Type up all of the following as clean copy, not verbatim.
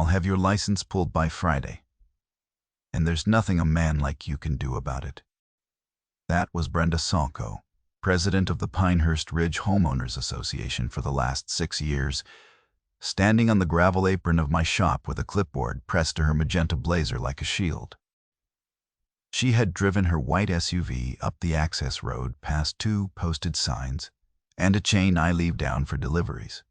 I'll have your license pulled by Friday. And there's nothing a man like you can do about it." That was Brenda Salko, president of the Pinehurst Ridge Homeowners Association for the last 6 years, standing on the gravel apron of my shop with a clipboard pressed to her magenta blazer like a shield. She had driven her white SUV up the access road past 2 posted signs and a chain I leave down for deliveries.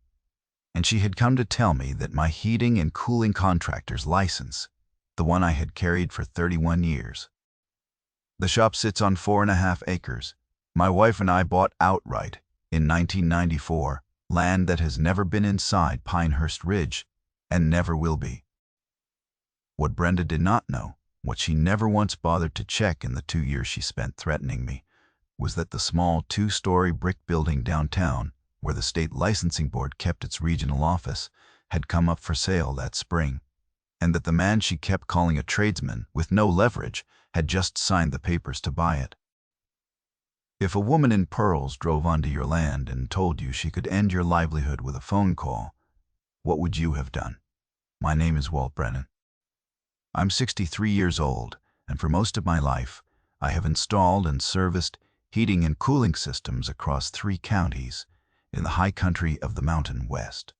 And she had come to tell me that my heating and cooling contractor's license, the one I had carried for 31 years. The shop sits on 4.5 acres. My wife and I bought outright, in 1994, land that has never been inside Pinehurst Ridge and never will be. What Brenda did not know, what she never once bothered to check in the 2 years she spent threatening me, was that the small 2-story brick building downtown, where the state licensing board kept its regional office, had come up for sale that spring, and that the man she kept calling a tradesman with no leverage had just signed the papers to buy it. If a woman in pearls drove onto your land and told you she could end your livelihood with a phone call, what would you have done? My name is Walt Brennan. I'm 63 years old, and for most of my life, I have installed and serviced heating and cooling systems across 3 counties in the high country of the Mountain West.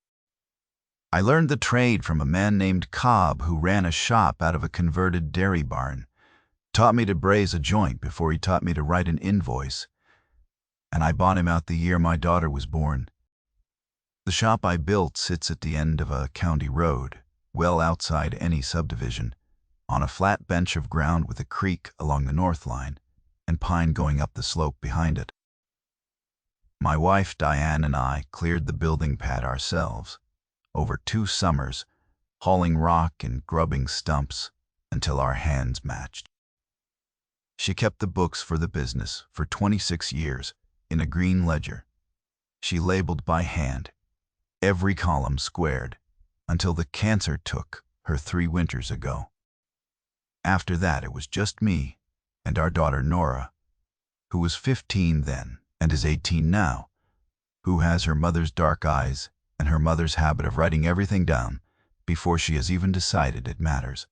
I learned the trade from a man named Cobb who ran a shop out of a converted dairy barn, taught me to braise a joint before he taught me to write an invoice, and I bought him out the year my daughter was born. The shop I built sits at the end of a county road, well outside any subdivision, on a flat bench of ground with a creek along the north line and pine going up the slope behind it. My wife Diane and I cleared the building pad ourselves, over 2 summers, hauling rock and grubbing stumps until our hands matched. She kept the books for the business for 26 years in a green ledger. She labeled by hand, every column squared, until the cancer took her 3 winters ago. After that, it was just me and our daughter Nora, who was 15 then and is 18 now, who has her mother's dark eyes and her mother's habit of writing everything down before she has even decided it matters.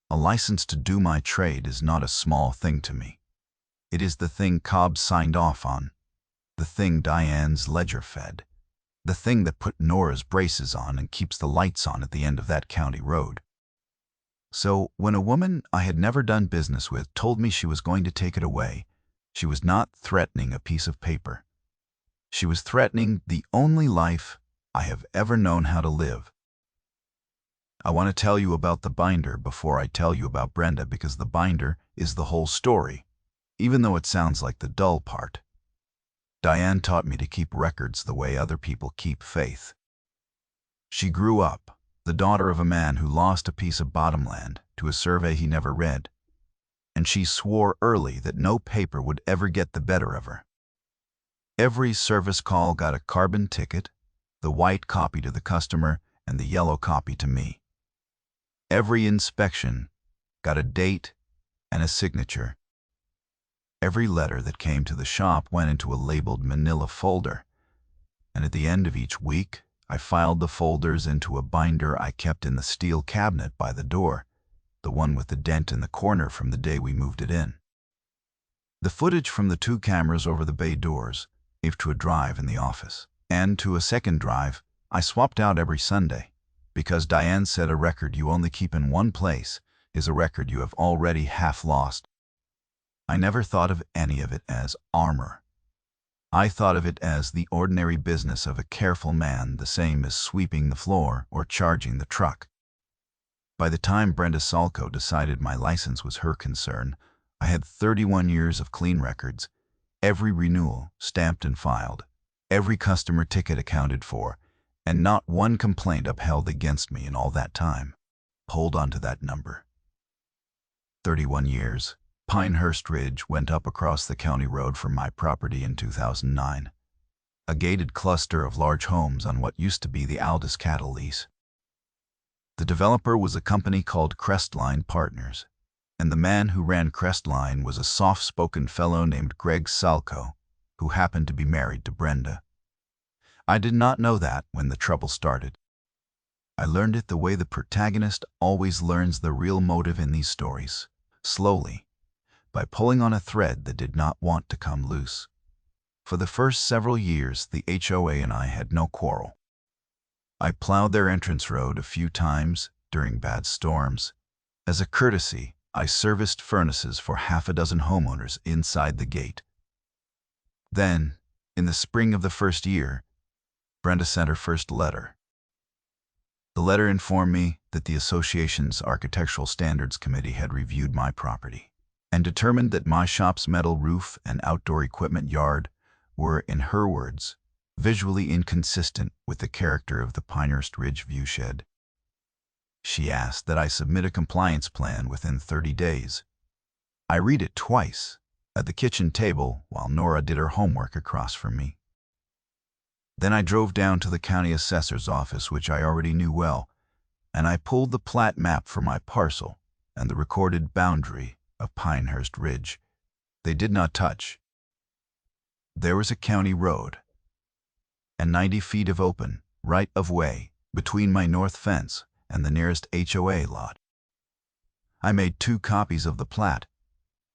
A license to do my trade is not a small thing to me. It is the thing Cobb signed off on, the thing Diane's ledger fed, the thing that put Nora's braces on and keeps the lights on at the end of that county road. So when a woman I had never done business with told me she was going to take it away, she was not threatening a piece of paper. She was threatening the only life I have ever known how to live. I want to tell you about the binder before I tell you about Brenda, because the binder is the whole story, even though it sounds like the dull part. Diane taught me to keep records the way other people keep faith. She grew up, the daughter of a man who lost a piece of bottomland to a survey he never read, and she swore early that no paper would ever get the better of her. Every service call got a carbon ticket, the white copy to the customer and the yellow copy to me. Every inspection got a date and a signature. Every letter that came to the shop went into a labeled manila folder, and at the end of each week, I filed the folders into a binder I kept in the steel cabinet by the door, the one with the dent in the corner from the day we moved it in. The footage from the 2 cameras over the bay doors gave to a drive in the office, and to a second drive I swapped out every Sunday, because Diane said a record you only keep in one place is a record you have already half lost. I never thought of any of it as armor. I thought of it as the ordinary business of a careful man, the same as sweeping the floor or charging the truck. By the time Brenda Salko decided my license was her concern, I had 31 years of clean records, every renewal stamped and filed, every customer ticket accounted for, and not one complaint upheld against me in all that time. Hold on to that number. 31 years. Pinehurst Ridge went up across the county road from my property in 2009, a gated cluster of large homes on what used to be the Aldous cattle lease. The developer was a company called Crestline Partners, and the man who ran Crestline was a soft-spoken fellow named Greg Salko, who happened to be married to Brenda. I did not know that when the trouble started. I learned it the way the protagonist always learns the real motive in these stories, slowly, by pulling on a thread that did not want to come loose. For the first several years, the HOA and I had no quarrel. I plowed their entrance road a few times during bad storms. As a courtesy, I serviced furnaces for half a dozen homeowners inside the gate. Then, in the spring of the first year, Brenda sent her first letter. The letter informed me that the association's Architectural Standards Committee had reviewed my property and determined that my shop's metal roof and outdoor equipment yard were, in her words, visually inconsistent with the character of the Pinehurst Ridge viewshed. She asked that I submit a compliance plan within 30 days. I read it twice at the kitchen table while Nora did her homework across from me. Then I drove down to the county assessor's office, which I already knew well, and I pulled the plat map for my parcel and the recorded boundary of Pinehurst Ridge. They did not touch. There was a county road and 90 feet of open right-of-way between my north fence and the nearest HOA lot. I made 2 copies of the plat,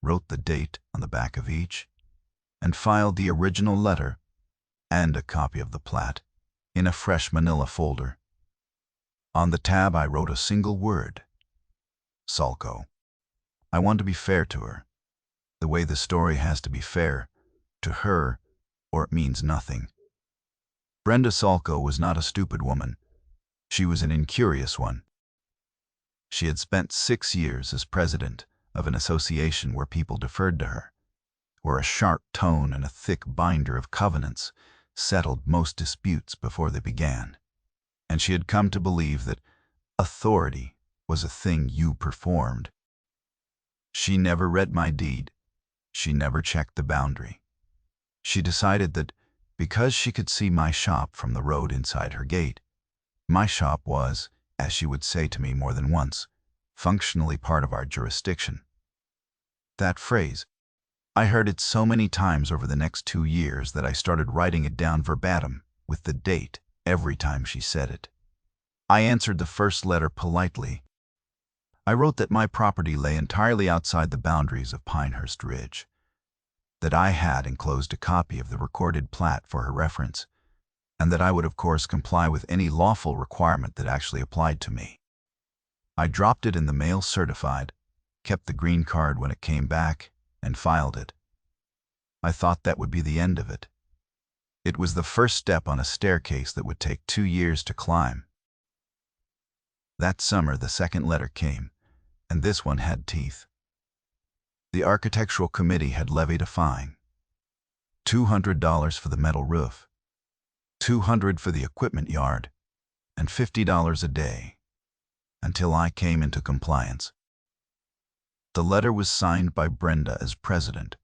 wrote the date on the back of each, and filed the original letter and a copy of the plat in a fresh manila folder. On the tab I wrote a single word: Salco. I wanted to be fair to her, the way the story has to be fair to her, or it means nothing. Brenda Salco was not a stupid woman. She was an incurious one. She had spent 6 years as president of an association where people deferred to her, where a sharp tone and a thick binder of covenants settled most disputes before they began, and she had come to believe that authority was a thing you performed. She never read my deed. She never checked the boundary. She decided that because she could see my shop from the road inside her gate, my shop was, as she would say to me more than once, functionally part of our jurisdiction. That phrase, I heard it so many times over the next 2 years that I started writing it down verbatim with the date every time she said it. I answered the first letter politely. I wrote that my property lay entirely outside the boundaries of Pinehurst Ridge, that I had enclosed a copy of the recorded plat for her reference, and that I would of course comply with any lawful requirement that actually applied to me. I dropped it in the mail certified, kept the green card when it came back, and filed it. I thought that would be the end of it. It was the first step on a staircase that would take 2 years to climb. That summer the second letter came, and this one had teeth. The Architectural Committee had levied a fine: $200 for the metal roof, $200 for the equipment yard, and $50 a day, until I came into compliance. The letter was signed by Brenda as president,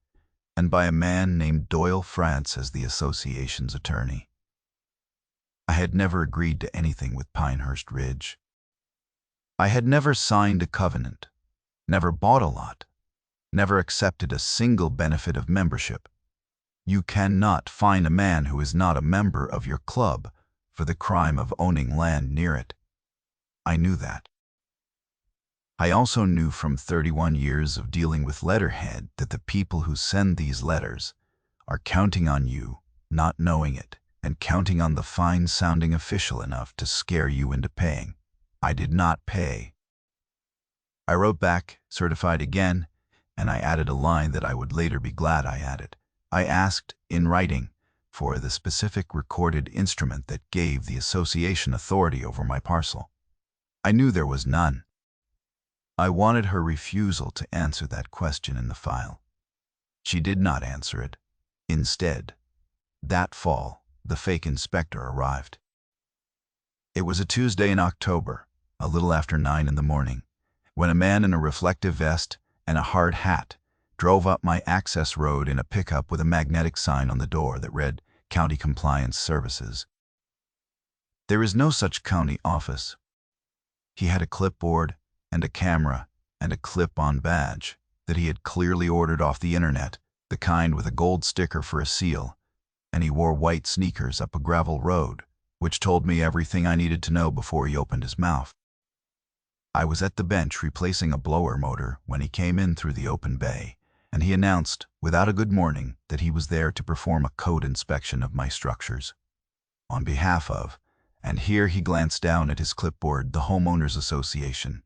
and by a man named Doyle France as the association's attorney. I had never agreed to anything with Pinehurst Ridge. I had never signed a covenant, never bought a lot, never accepted a single benefit of membership. You cannot fine a man who is not a member of your club for the crime of owning land near it. I knew that. I also knew from 31 years of dealing with letterhead that the people who send these letters are counting on you not knowing it and counting on the fine sounding official enough to scare you into paying. I did not pay. I wrote back, certified again, and I added a line that I would later be glad I added. I asked, in writing, for the specific recorded instrument that gave the association authority over my parcel. I knew there was none. I wanted her refusal to answer that question in the file. She did not answer it. Instead, that fall, the fake inspector arrived. It was a Tuesday in October, a little after 9 in the morning, when a man in a reflective vest and a hard hat drove up my access road in a pickup with a magnetic sign on the door that read County Compliance Services. There is no such county office. He had a clipboard and a camera and a clip-on badge that he had clearly ordered off the internet, the kind with a gold sticker for a seal, and he wore white sneakers up a gravel road which told me everything I needed to know before he opened his mouth. I was at the bench replacing a blower motor when he came in through the open bay, and he announced, without a good morning, that he was there to perform a code inspection of my structures. On behalf of, and here he glanced down at his clipboard, the Homeowners Association.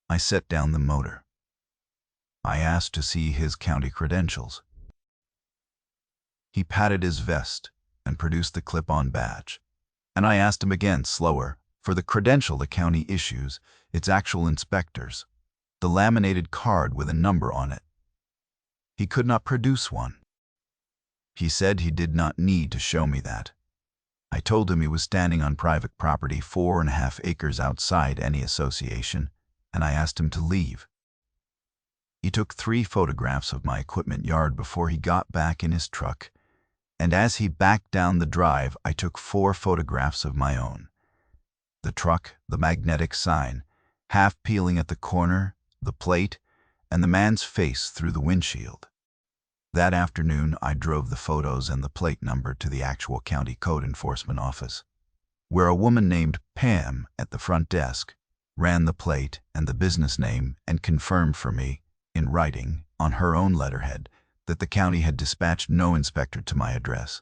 I set down the motor. I asked to see his county credentials. He patted his vest and produced the clip-on badge, and I asked him again, slower, for the credential the county issues its actual inspectors, the laminated card with a number on it. He could not produce one. He said he did not need to show me that. I told him he was standing on private property 4.5 acres outside any association, and I asked him to leave. He took 3 photographs of my equipment yard before he got back in his truck, and as he backed down the drive, I took 4 photographs of my own. The truck, the magnetic sign, half peeling at the corner, the plate, and the man's face through the windshield. That afternoon, I drove the photos and the plate number to the actual county code enforcement office, where a woman named Pam at the front desk ran the plate and the business name and confirmed for me, in writing, on her own letterhead, that the county had dispatched no inspector to my address,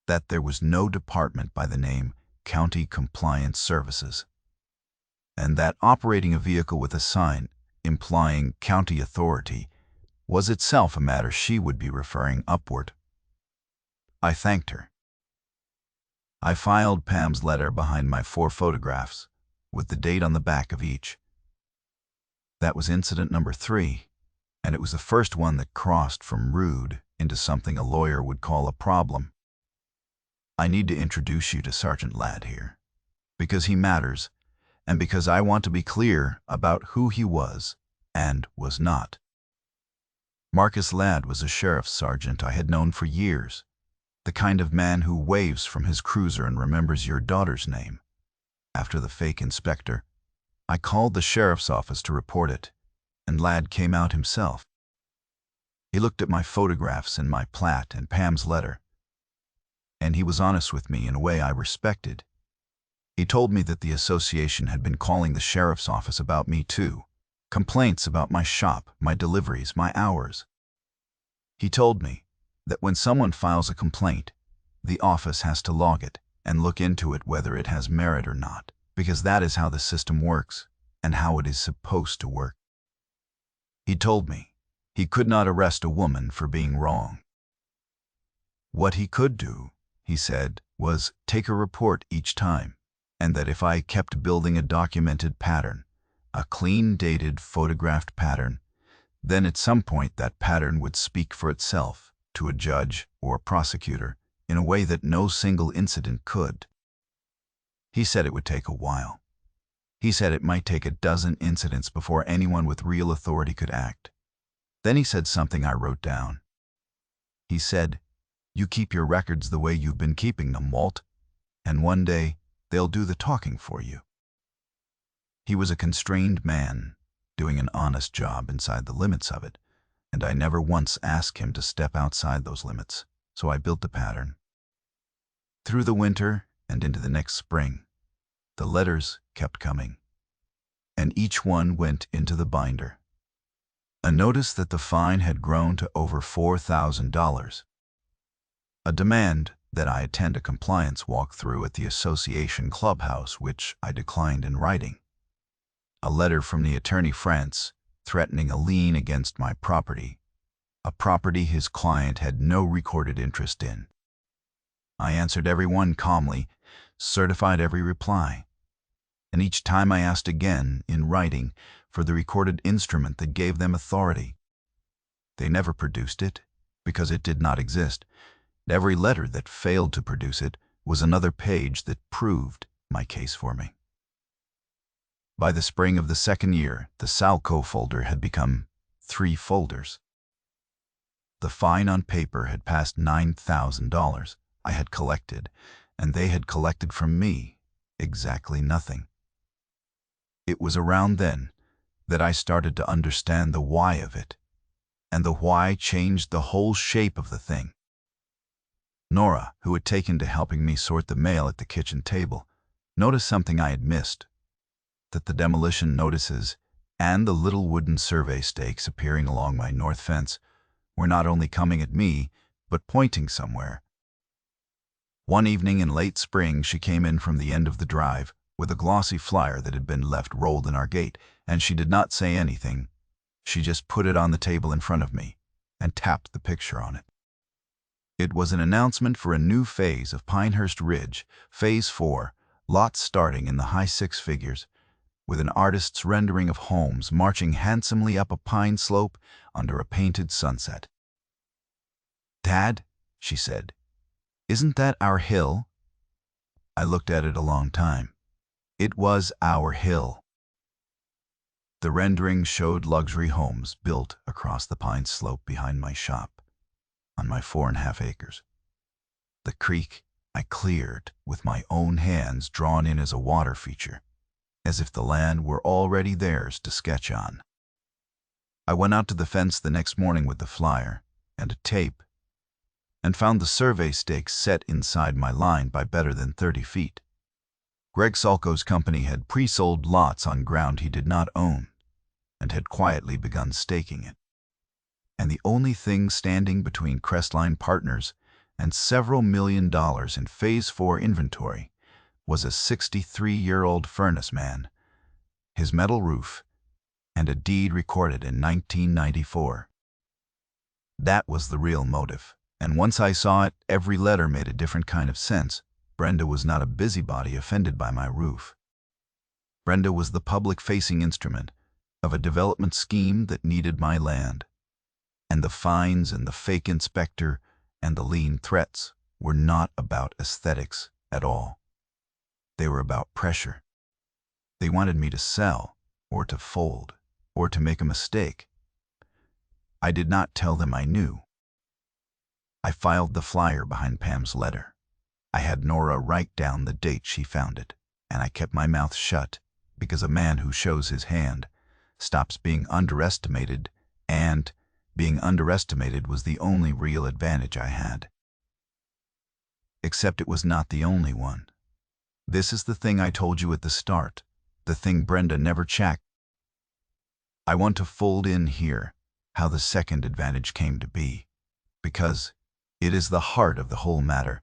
that there was no department by the name County Compliance Services, and that operating a vehicle with a sign implying county authority was itself a matter she would be referring upward. I thanked her. I filed Pam's letter behind my 4 photographs, with the date on the back of each. That was incident number 3, and it was the first one that crossed from rude into something a lawyer would call a problem. I need to introduce you to Sergeant Ladd here, because he matters, and because I want to be clear about who he was and was not. Marcus Ladd was a sheriff's sergeant I had known for years, the kind of man who waves from his cruiser and remembers your daughter's name. After the fake inspector, I called the sheriff's office to report it, and Ladd came out himself. He looked at my photographs and my plat and Pam's letter, and he was honest with me in a way I respected. He told me that the association had been calling the sheriff's office about me too, complaints about my shop, my deliveries, my hours. He told me that when someone files a complaint, the office has to log it and look into it whether it has merit or not, because that is how the system works and how it is supposed to work. He told me he could not arrest a woman for being wrong. What he could do, he said, was take a report each time, and that if I kept building a documented pattern, a clean dated photographed pattern, then at some point that pattern would speak for itself to a judge or prosecutor in a way that no single incident could. He said it would take a while. He said it might take a dozen incidents before anyone with real authority could act. Then he said something I wrote down. He said, "You keep your records the way you've been keeping them, Walt, and one day they'll do the talking for you." He was a constrained man, doing an honest job inside the limits of it, and I never once asked him to step outside those limits, so I built the pattern. Through the winter and into the next spring, the letters kept coming, and each one went into the binder. A notice that the fine had grown to over $4,000. A demand that I attend a compliance walkthrough at the association clubhouse, which I declined in writing. A letter from the attorney France threatening a lien against my property, a property his client had no recorded interest in. I answered every one calmly, certified every reply, and each time I asked again, in writing, for the recorded instrument that gave them authority. They never produced it, because it did not exist. Every letter that failed to produce it was another page that proved my case for me. By the spring of the second year, the Salco folder had become 3 folders. The fine on paper had passed $9,000 I had collected, and they had collected from me exactly nothing. It was around then that I started to understand the why of it, and the why changed the whole shape of the thing. Nora, who had taken to helping me sort the mail at the kitchen table, noticed something I had missed, that the demolition notices and the little wooden survey stakes appearing along my north fence were not only coming at me, but pointing somewhere. One evening in late spring, she came in from the end of the drive with a glossy flyer that had been left rolled in our gate, and she did not say anything. She just put it on the table in front of me and tapped the picture on it. It was an announcement for a new phase of Pinehurst Ridge, Phase 4, lots starting in the high six figures, with an artist's rendering of homes marching handsomely up a pine slope under a painted sunset. "Dad," she said, "isn't that our hill?" I looked at it a long time. It was our hill. The rendering showed luxury homes built across the pine slope behind my shop, on my 4.5 acres. The creek I cleared with my own hands, drawn in as a water feature, as if the land were already theirs to sketch on. I went out to the fence the next morning with the flyer and a tape, and found the survey stakes set inside my line by better than 30 feet. Greg Salko's company had pre-sold lots on ground he did not own, and had quietly begun staking it. And the only thing standing between Crestline Partners and several $1 million in Phase 4 inventory was a 63-year-old furnace man, his metal roof, and a deed recorded in 1994. That was the real motive, and once I saw it, every letter made a different kind of sense. Brenda was not a busybody offended by my roof. Brenda was the public-facing instrument of a development scheme that needed my land. And the fines and the fake inspector and the lean threats were not about aesthetics at all. They were about pressure. They wanted me to sell, or to fold, or to make a mistake. I did not tell them I knew. I filed the flyer behind Pam's letter. I had Nora write down the date she found it, and I kept my mouth shut, because a man who shows his hand stops being underestimated, and being underestimated was the only real advantage I had. Except it was not the only one. This is the thing I told you at the start, the thing Brenda never checked. I want to fold in here how the second advantage came to be, because it is the heart of the whole matter,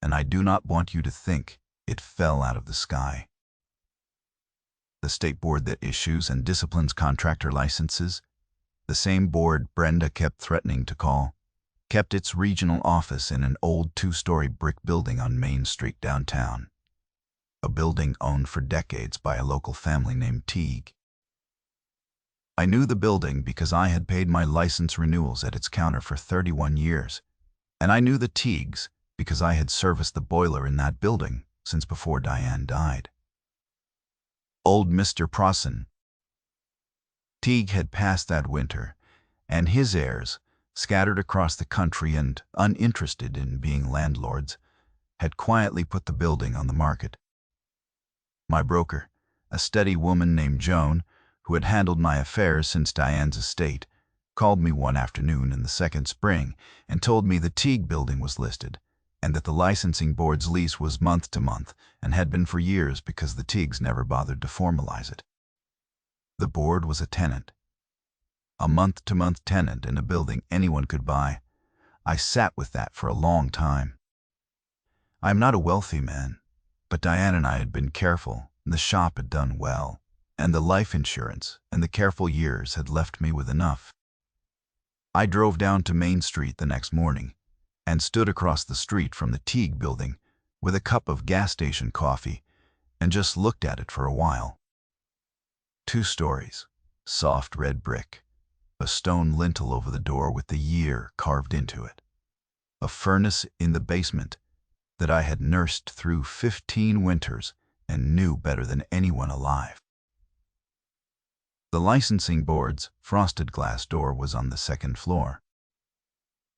and I do not want you to think it fell out of the sky. The state board that issues and disciplines contractor licenses, the same board Brenda kept threatening to call, kept its regional office in an old 2-story brick building on Main Street downtown, a building owned for decades by a local family named Teague. I knew the building because I had paid my license renewals at its counter for 31 years, and I knew the Teagues because I had serviced the boiler in that building since before Diane died. Old Mr. Prosson. Teague had passed that winter, and his heirs, scattered across the country and uninterested in being landlords, had quietly put the building on the market. My broker, a steady woman named Joan, who had handled my affairs since Diane's estate, called me one afternoon in the second spring and told me the Teague building was listed, and that the licensing board's lease was month to month and had been for years because the Teagues never bothered to formalize it. The board was a tenant, a month-to-month tenant in a building anyone could buy. I sat with that for a long time. I am not a wealthy man, but Diane and I had been careful, and the shop had done well, and the life insurance and the careful years had left me with enough. I drove down to Main Street the next morning and stood across the street from the Teague building with a cup of gas station coffee and just looked at it for a while. 2 stories, soft red brick, a stone lintel over the door with the year carved into it, a furnace in the basement that I had nursed through 15 winters and knew better than anyone alive. The licensing board's frosted glass door was on the 2nd floor.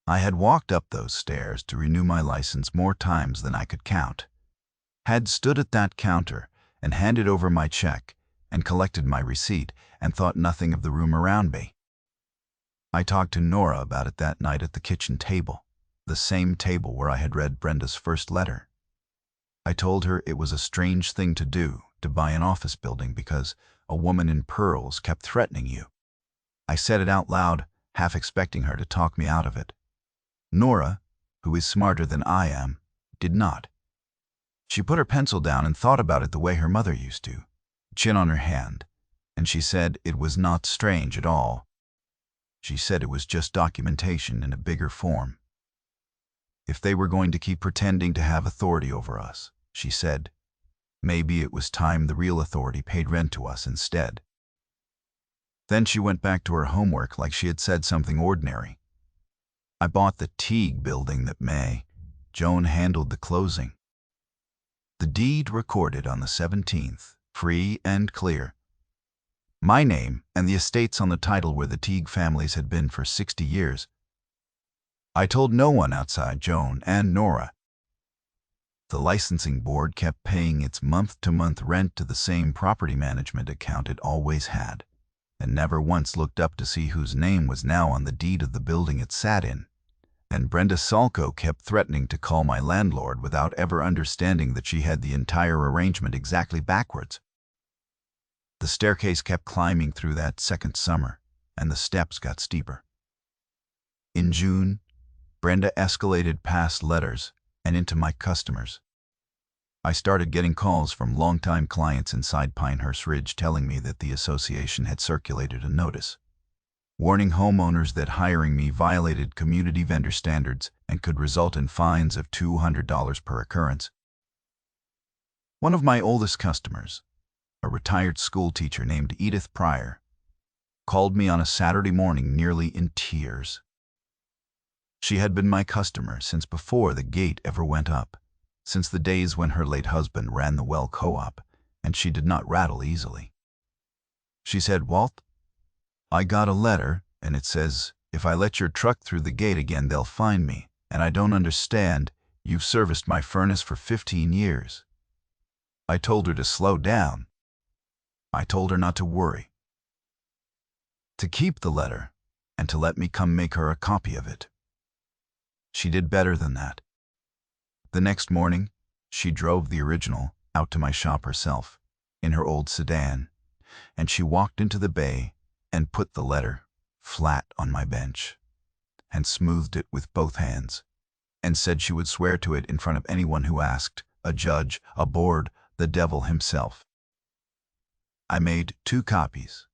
I had walked up those stairs to renew my license more times than I could count, had stood at that counter and handed over my check and collected my receipt and thought nothing of the room around me. I talked to Nora about it that night at the kitchen table. the same table where I had read Brenda's first letter. I told her it was a strange thing to do, to buy an office building because a woman in pearls kept threatening you. I said it out loud, half expecting her to talk me out of it. Nora, who is smarter than I am, did not. She put her pencil down and thought about it the way her mother used to, chin on her hand, and she said it was not strange at all. She said it was just documentation in a bigger form. If they were going to keep pretending to have authority over us, she said, maybe it was time the real authority paid rent to us instead. Then she went back to her homework like she had said something ordinary. I bought the Teague building that May. Joan handled the closing. The deed recorded on the 17th, free and clear. My name and the estates on the title where the Teague families had been for 60 years. I told no one outside Joan and Nora. The licensing board kept paying its month-to-month rent to the same property management account it always had, and never once looked up to see whose name was now on the deed of the building it sat in. And Brenda Salko kept threatening to call my landlord without ever understanding that she had the entire arrangement exactly backwards. The staircase kept climbing through that second summer, and the steps got steeper. In June, Brenda escalated past letters and into my customers. I started getting calls from longtime clients inside Pinehurst Ridge telling me that the association had circulated a notice, warning homeowners that hiring me violated community vendor standards and could result in fines of $200 per occurrence. One of my oldest customers, a retired school teacher named Edith Pryor, called me on a Saturday morning nearly in tears. She had been my customer since before the gate ever went up, since the days when her late husband ran the well co-op, and she did not rattle easily. She said, "Walt, I got a letter, and it says, if I let your truck through the gate again, they'll fine me, and I don't understand. You've serviced my furnace for 15 years. I told her to slow down. I told her not to worry, to keep the letter, and to let me come make her a copy of it. She did better than that. The next morning, she drove the original out to my shop herself, in her old sedan, and she walked into the bay and put the letter flat on my bench, and smoothed it with both hands, and said she would swear to it in front of anyone who asked, a judge, a board, the devil himself. I made 2 copies.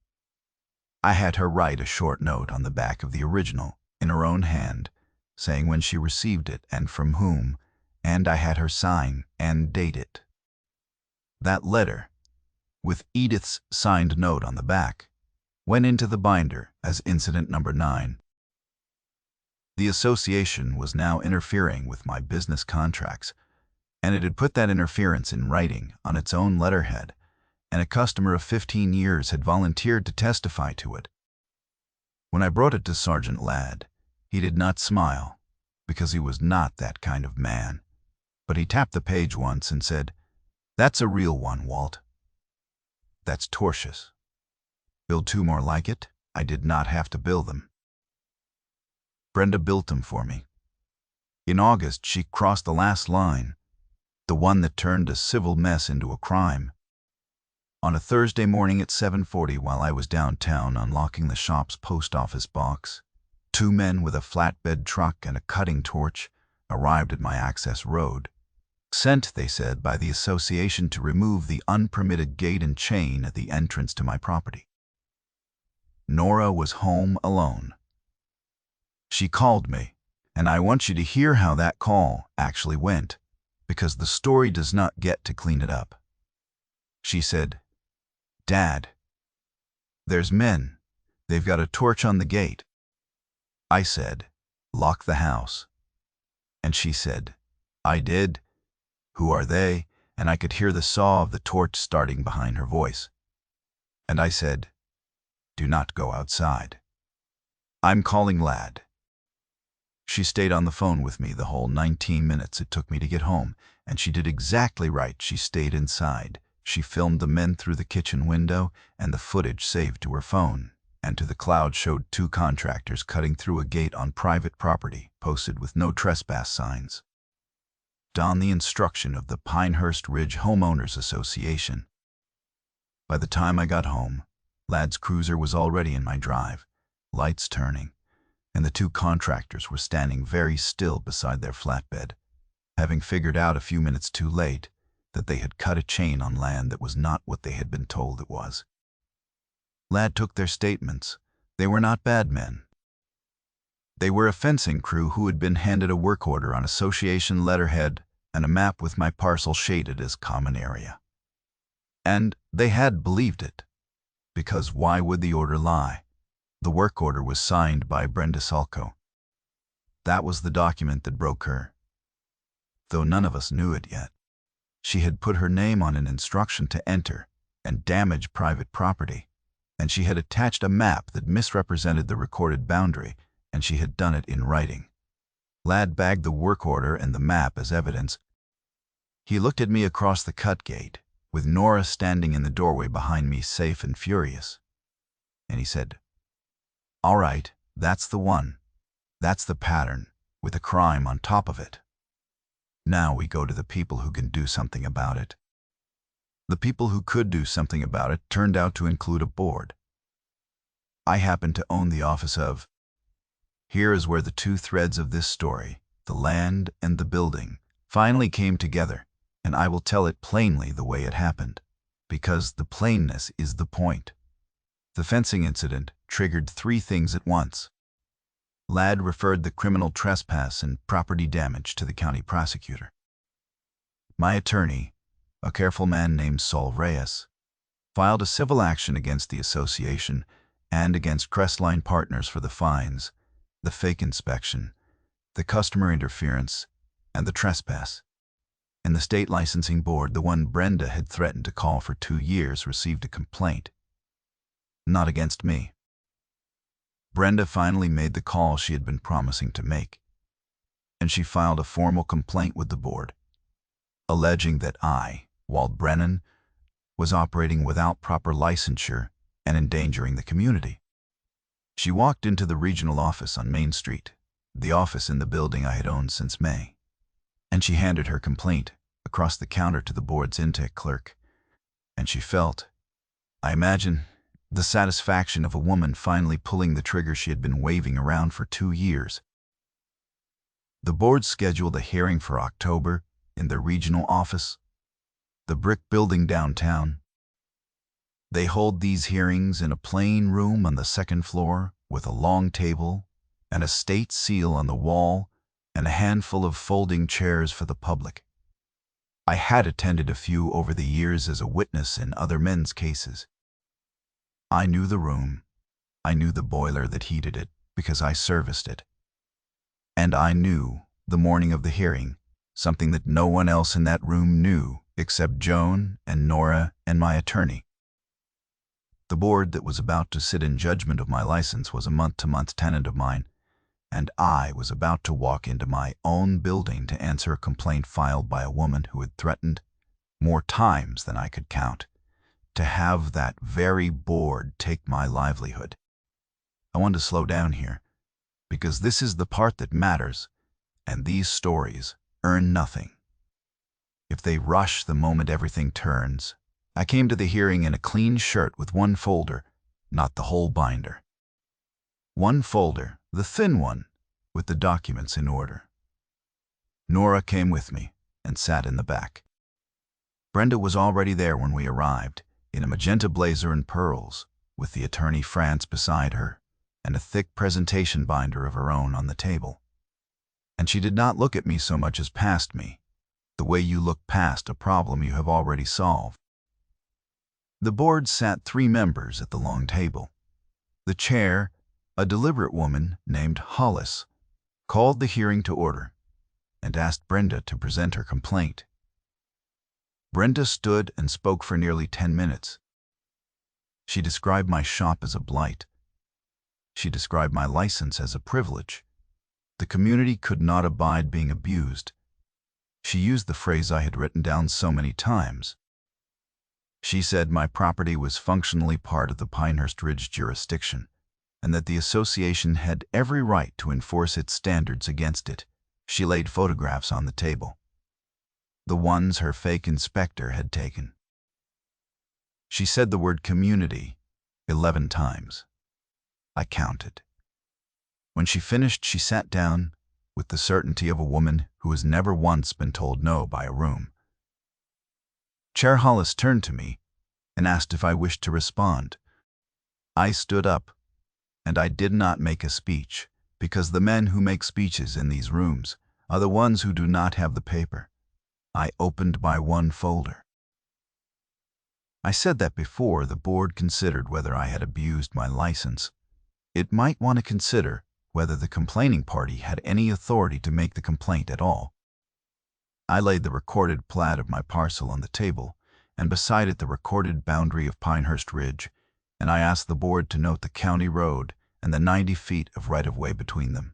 I had her write a short note on the back of the original in her own hand, saying when she received it and from whom, and I had her sign and date it. That letter, with Edith's signed note on the back, went into the binder as incident number 9. The association was now interfering with my business contracts, and it had put that interference in writing on its own letterhead, and a customer of 15 years had volunteered to testify to it. When I brought it to Sergeant Ladd, he did not smile, because he was not that kind of man, but he tapped the page once and said, "That's a real one, Walt. That's tortious. Build 2 more like it. I did not have to build them." Brenda built them for me. In August, she crossed the last line, the one that turned a civil mess into a crime. On a Thursday morning at 7:40, while I was downtown unlocking the shop's post office box, 2 men with a flatbed truck and a cutting torch arrived at my access road, sent, they said, by the association to remove the unpermitted gate and chain at the entrance to my property. Nora was home alone. She called me, and I want you to hear how that call actually went, because the story does not get to clean it up. She said, "Dad, there's men. They've got a torch on the gate." I said, "Lock the house." And she said, "I did. Who are they?" And I could hear the saw of the torch starting behind her voice. And I said, "Do not go outside. I'm calling Ladd." She stayed on the phone with me the whole 19 minutes it took me to get home, and she did exactly right. She stayed inside. She filmed the men through the kitchen window, and the footage saved to her phone, and to the cloud showed two contractors cutting through a gate on private property, posted with no trespass signs. On the instruction of the Pinehurst Ridge Homeowners Association. By the time I got home, Ladd's cruiser was already in my drive, lights turning, and the two contractors were standing very still beside their flatbed, having figured out a few minutes too late that they had cut a chain on land that was not what they had been told it was. Ladd took their statements. They were not bad men. They were a fencing crew who had been handed a work order on association letterhead and a map with my parcel shaded as common area. And they had believed it, because why would the order lie? The work order was signed by Brenda Salko. That was the document that broke her. Though none of us knew it yet. She had put her name on an instruction to enter and damage private property, and she had attached a map that misrepresented the recorded boundary, and she had done it in writing. Ladd bagged the work order and the map as evidence. He looked at me across the cut gate, with Nora standing in the doorway behind me, safe and furious. And he said, "All right, that's the one. That's the pattern, with a crime on top of it. Now we go to the people who can do something about it." The people who could do something about it turned out to include a board. I happen to own the office of. Here is where the two threads of this story, the land and the building, finally came together, and I will tell it plainly the way it happened, because the plainness is the point. The fencing incident triggered three things at once. Ladd referred the criminal trespass and property damage to the county prosecutor. My attorney, a careful man named Saul Reyes, filed a civil action against the association and against Crestline Partners for the fines, the fake inspection, the customer interference, and the trespass. And the state licensing board, the one Brenda had threatened to call for 2 years, received a complaint. Not against me. Brenda finally made the call she had been promising to make, and she filed a formal complaint with the board, alleging that I, Walt Brennan, was operating without proper licensure and endangering the community. She walked into the regional office on Main Street, the office in the building I had owned since May, and she handed her complaint across the counter to the board's intake clerk, and she felt, I imagine, the satisfaction of a woman finally pulling the trigger she had been waving around for 2 years. The board scheduled a hearing for October in their regional office, the brick building downtown. They hold these hearings in a plain room on the 2nd floor with a long table and a state seal on the wall and a handful of folding chairs for the public. I had attended a few over the years as a witness in other men's cases. I knew the room. I knew the boiler that heated it because I serviced it. And I knew, the morning of the hearing, something that no one else in that room knew except Joan and Nora and my attorney. The board that was about to sit in judgment of my license was a month-to-month tenant of mine, and I was about to walk into my own building to answer a complaint filed by a woman who had threatened, more times than I could count, to have that very board take my livelihood. I want to slow down here, because this is the part that matters, and these stories earn nothing. If they rush the moment everything turns, I came to the hearing in a clean shirt with one folder, not the whole binder. One folder, the thin one, with the documents in order. Nora came with me and sat in the back. Brenda was already there when we arrived, in a magenta blazer and pearls, with the attorney France beside her, and a thick presentation binder of her own on the table. And she did not look at me so much as past me, the way you look past a problem you have already solved. The board sat 3 members at the long table. The chair, a deliberate woman named Hollis, called the hearing to order and asked Brenda to present her complaint. Brenda stood and spoke for nearly 10 minutes. She described my shop as a blight. She described my license as a privilege. The community could not abide being abused. She used the phrase I had written down so many times. She said my property was functionally part of the Pinehurst Ridge jurisdiction, and that the association had every right to enforce its standards against it. She laid photographs on the table, the ones her fake inspector had taken. She said the word community 11 times. I counted. When she finished, she sat down with the certainty of a woman who has never once been told no by a room. Chair Hollis turned to me and asked if I wished to respond. I stood up, and I did not make a speech, because the men who make speeches in these rooms are the ones who do not have the paper. I opened my one folder. I said that before the board considered whether I had abused my license, it might want to consider whether the complaining party had any authority to make the complaint at all. I laid the recorded plat of my parcel on the table, and beside it the recorded boundary of Pinehurst Ridge, and I asked the board to note the county road and the 90 feet of right-of-way between them.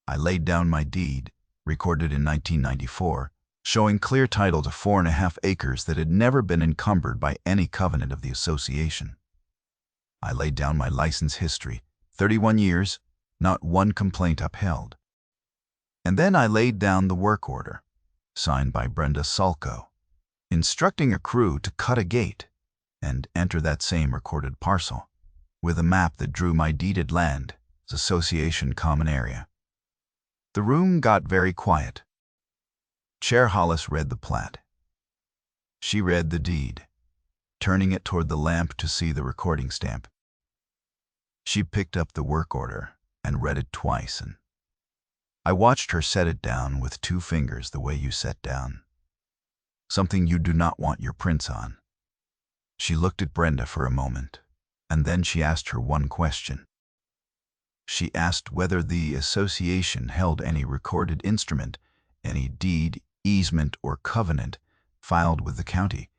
I laid down my deed, recorded in 1994, showing clear title to 4.5 acres that had never been encumbered by any covenant of the association. I laid down my license history, 31 years, not one complaint upheld. And then I laid down the work order, signed by Brenda Sulco, instructing a crew to cut a gate and enter that same recorded parcel, with a map that drew my deeded land as association common area. The room got very quiet. Chair Hollis read the plat. She read the deed, turning it toward the lamp to see the recording stamp. She picked up the work order and read it twice, and I watched her set it down with 2 fingers the way you set down something you do not want your prints on. She looked at Brenda for a moment, and then she asked her one question. She asked whether the association held any recorded instrument, any deed, easement, or covenant filed with the county,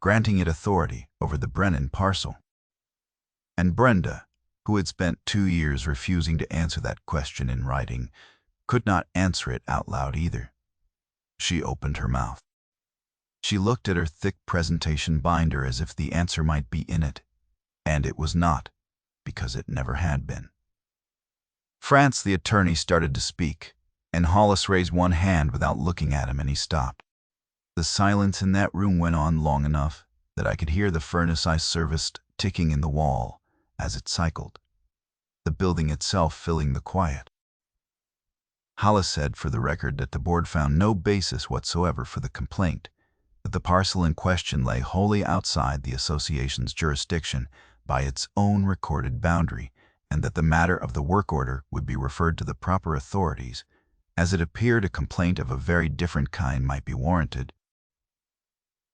granting it authority over the Brennan parcel. And Brenda, who had spent 2 years refusing to answer that question in writing, could not answer it out loud either. She opened her mouth. She looked at her thick presentation binder as if the answer might be in it, and it was not, because it never had been. France, the attorney, started to speak, and Hollis raised one hand without looking at him, and he stopped. The silence in that room went on long enough that I could hear the furnace I serviced ticking in the wall as it cycled, the building itself filling the quiet. Hollis said for the record that the board found no basis whatsoever for the complaint, that the parcel in question lay wholly outside the association's jurisdiction by its own recorded boundary, and that the matter of the work order would be referred to the proper authorities, as it appeared a complaint of a very different kind might be warranted.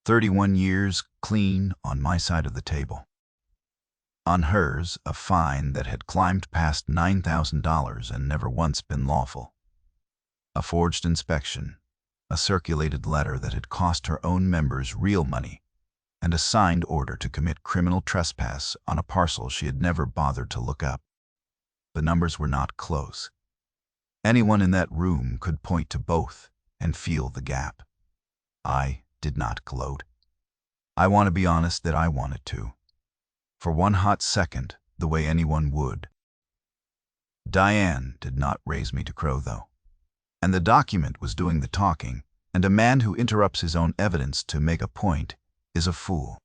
31 years clean on my side of the table. On hers, a fine that had climbed past $9,000 and never once been lawful. A forged inspection, a circulated letter that had cost her own members real money, and a signed order to commit criminal trespass on a parcel she had never bothered to look up. The numbers were not close. Anyone in that room could point to both and feel the gap. I did not gloat. I want to be honest that I wanted to. For one hot second, the way anyone would. Diane did not raise me to crow, though. And the document was doing the talking, and a man who interrupts his own evidence to make a point is a fool.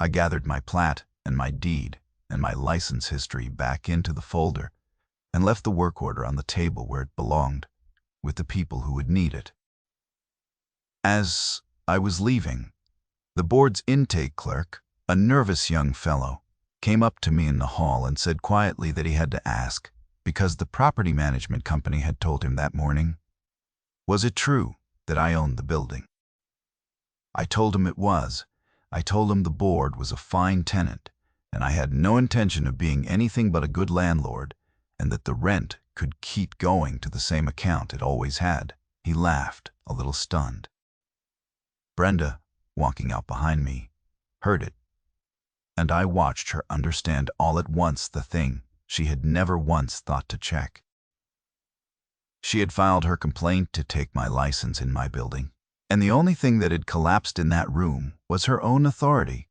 I gathered my plat and my deed and my license history back into the folder and left the work order on the table where it belonged, with the people who would need it. As I was leaving, the board's intake clerk, a nervous young fellow, came up to me in the hall and said quietly that he had to ask, because the property management company had told him that morning, was it true that I owned the building? I told him it was. I told him the board was a fine tenant, and I had no intention of being anything but a good landlord, and that the rent could keep going to the same account it always had. He laughed, a little stunned. Brenda, walking out behind me, heard it, and I watched her understand all at once the thing she had never once thought to check. She had filed her complaint to take my license in my building, and the only thing that had collapsed in that room was her own authority.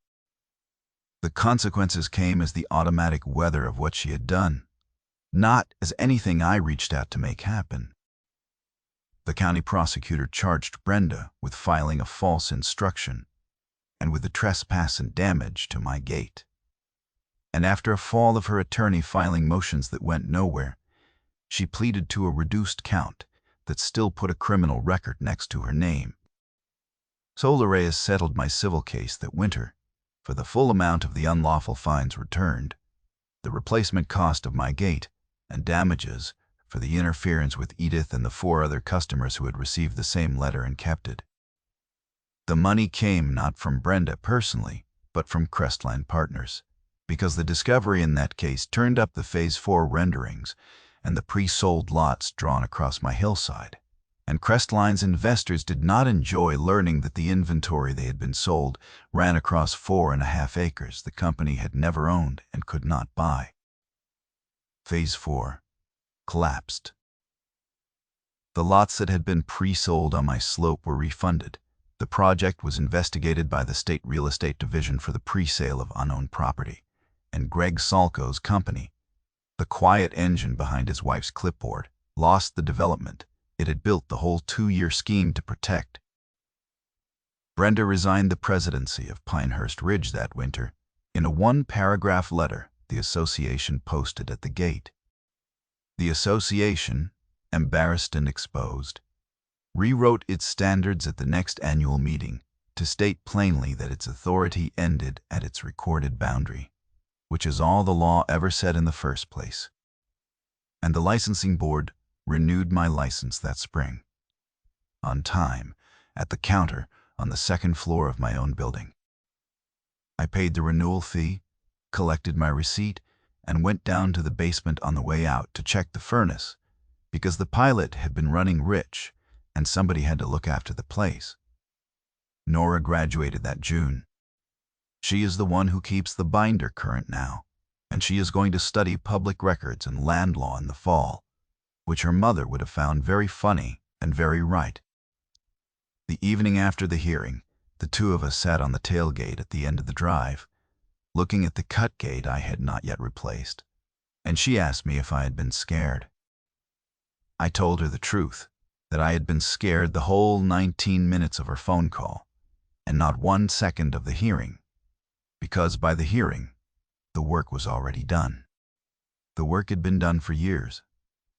The consequences came as the automatic weather of what she had done, not as anything I reached out to make happen. The county prosecutor charged Brenda with filing a false instruction and with the trespass and damage to my gate. And after a fall of her attorney filing motions that went nowhere, she pleaded to a reduced count that still put a criminal record next to her name. Solar Reyes settled my civil case that winter for the full amount of the unlawful fines returned, the replacement cost of my gate, and damages for the interference with Edith and the 4 other customers who had received the same letter and kept it. The money came not from Brenda personally, but from Crestline Partners, because the discovery in that case turned up the Phase 4 renderings and the pre-sold lots drawn across my hillside. And Crestline's investors did not enjoy learning that the inventory they had been sold ran across 4.5 acres the company had never owned and could not buy. Phase 4 collapsed. The lots that had been pre-sold on my slope were refunded. The project was investigated by the State Real Estate Division for the pre-sale of unowned property, and Greg Salko's company, the quiet engine behind his wife's clipboard, lost the development it had built the whole 2-year scheme to protect. Brenda resigned the presidency of Pinehurst Ridge that winter in a 1-paragraph letter the association posted at the gate. The association, embarrassed and exposed, rewrote its standards at the next annual meeting to state plainly that its authority ended at its recorded boundary, which is all the law ever said in the first place. And the licensing board renewed my license that spring, on time, at the counter on the 2nd floor of my own building. I paid the renewal fee, collected my receipt, and went down to the basement on the way out to check the furnace, because the pilot had been running rich and somebody had to look after the place. Nora graduated that June. She is the one who keeps the binder current now, and she is going to study public records and land law in the fall, which her mother would have found very funny and very right. The evening after the hearing, the 2 of us sat on the tailgate at the end of the drive, looking at the cut gate I had not yet replaced, and she asked me if I had been scared. I told her the truth, that I had been scared the whole 19 minutes of her phone call, and not 1 second of the hearing, because by the hearing, the work was already done. The work had been done for years,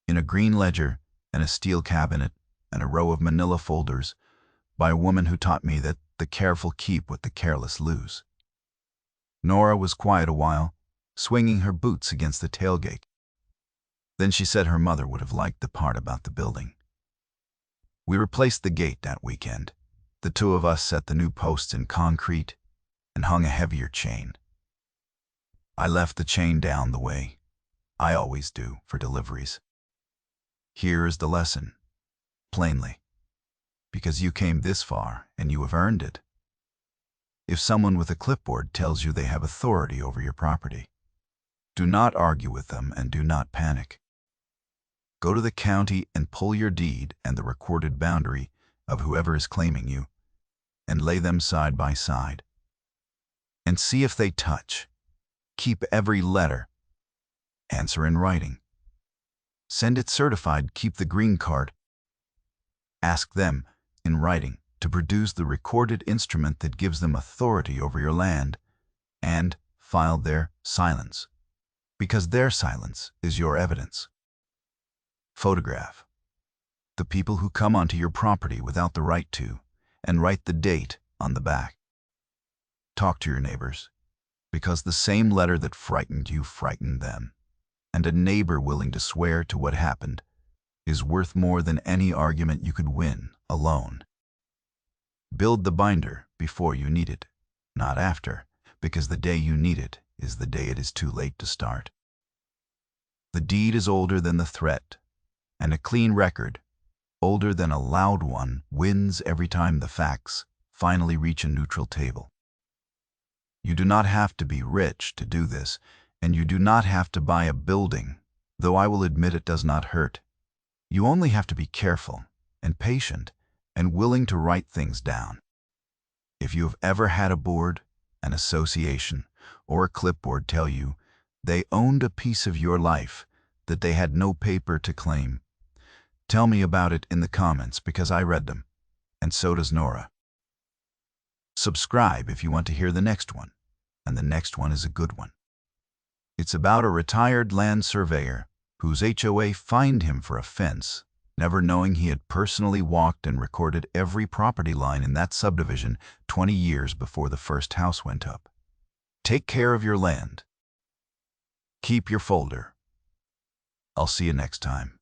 in a green ledger and a steel cabinet and a row of manila folders, by a woman who taught me that the careful keep what the careless lose. Nora was quiet a while, swinging her boots against the tailgate. Then she said her mother would have liked the part about the building. We replaced the gate that weekend. The 2 of us set the new posts in concrete and hung a heavier chain. I left the chain down the way I always do for deliveries. Here is the lesson, plainly, because you came this far and you have earned it. If someone with a clipboard tells you they have authority over your property, do not argue with them and do not panic. Go to the county and pull your deed and the recorded boundary of whoever is claiming you, and lay them side by side. And see if they touch. Keep every letter. Answer in writing. Send it certified, keep the green card. Ask them, in writing, to produce the recorded instrument that gives them authority over your land, and file their silence, because their silence is your evidence. Photograph the people who come onto your property without the right to, and write the date on the back. Talk to your neighbors, because the same letter that frightened you frightened them, and a neighbor willing to swear to what happened is worth more than any argument you could win alone. Build the binder before you need it, not after, because the day you need it is the day it is too late to start. The deed is older than the threat, and a clean record, older than a loud one, wins every time the facts finally reach a neutral table. You do not have to be rich to do this, and you do not have to buy a building, though I will admit it does not hurt. You only have to be careful and patient and willing to write things down. If you have ever had a board, an association, or a clipboard tell you they owned a piece of your life that they had no paper to claim. Tell me about it in the comments because I read them, and so does Nora. Subscribe if you want to hear the next one, and the next one is a good one. It's about a retired land surveyor whose HOA fined him for a fence, never knowing he had personally walked and recorded every property line in that subdivision 20 years before the first house went up. Take care of your land. Keep your folder. I'll see you next time.